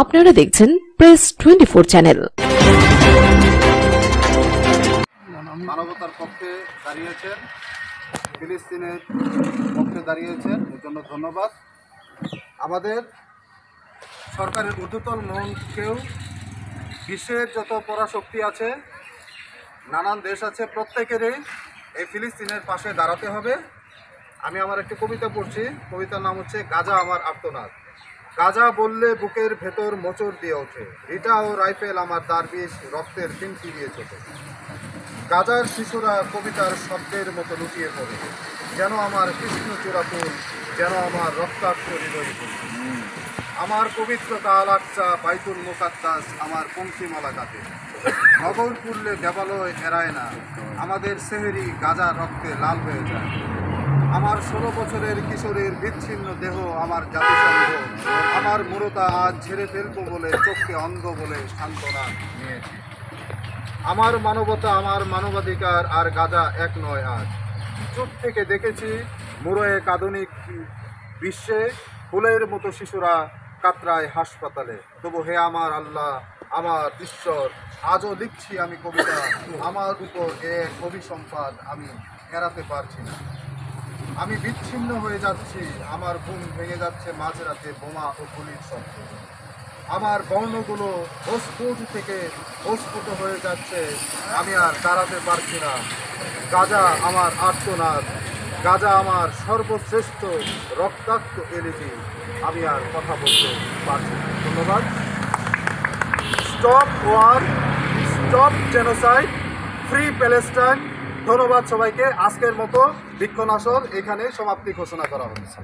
আপনারা দেখছেন press 24 channel. মানবতার পক্ষে দাঁড়িয়েছেন, ফিলিস্তিনের পক্ষে দাঁড়িয়েছেন, এর জন্য ধন্যবাদ। আমাদের সরকারের ঊর্ধ্বতন মহলকেও বিশ্বের যত পরাশক্তি আছে, নানান দেশ আছে, প্রত্যেকেরই এই ফিলিস্তিনের পাশে দাঁড়াতে হবে। আমি আমার একটি কবিতা পড়ছি, কবিতার নাম হচ্ছে গাজা আমার আর্তনাদ। গাজা বললে বুকের ভেতর মোচড় দিয়ে ওঠে, রিটা ও রাইফেল আমার দারবিশ রক্তের ফিনকি দিয়ে চোখে। গাজার শিশুরা কবিতার শব্দের মতো লুটিয়ে পড়ে, যেন আমার কৃষ্ণচূড়া ফুল, যেন আমার রক্তাক্ত হৃদয় ফুল। আমার পবিত্রতা আল-আকসা বাইতুল মুকাদ্দাস আমার পঙ্ক্তিমালা গাতে। নগর পুরলে দেবালয় এড়ায় না, আমাদের সেহেরি গাজা রক্তে লাল হয়ে যায়। আমার 16 বছরের কিশোরীর বিচ্ছিন্ন দেহ আমার জাতিসংঘ, আমার মূরতা আজ ঝেড়ে ফেলবো বলে চোখকে অন্ধ বলে সান্ত্বনা নিয়েছি। আমার মানবতা, আমার মানবাধিকার আর গাজা এক নয় আজ। চুপ থেকে দেখেছি মুরয়ে আধুনিক বিশ্বে ফুলের মতো শিশুরা কাতরায় হাসপাতালে। তবু হে আমার আল্লাহ, আমার ঈশ্বর, আজও লিখছি আমি কবিতা, আমার উপর এক অভিসম্পাদ আমি এড়াতে পারছি না। আমি বিচ্ছিন্ন হয়ে যাচ্ছি, আমার ঘুম ভেঙে যাচ্ছে মাঝরাতে বোমা ও গুলির শব্দ। আমার বর্ণগুলো অস্ফুট থেকে অস্ফুট হয়ে যাচ্ছে, আমি আর দাঁড়াতে পারছি না। গাজা আমার আর্তনাদ, গাজা আমার সর্বশ্রেষ্ঠ রক্তাক্ত এলিজি, আমি আর কথা বলতে পারছি না। ধন্যবাদ। Stop war, stop genocide, free Palestine. ধন্যবাদ সবাইকে। আজকের মতো বৃক্ষনাশর এখানে সমাপ্তি ঘোষণা করা হচ্ছে।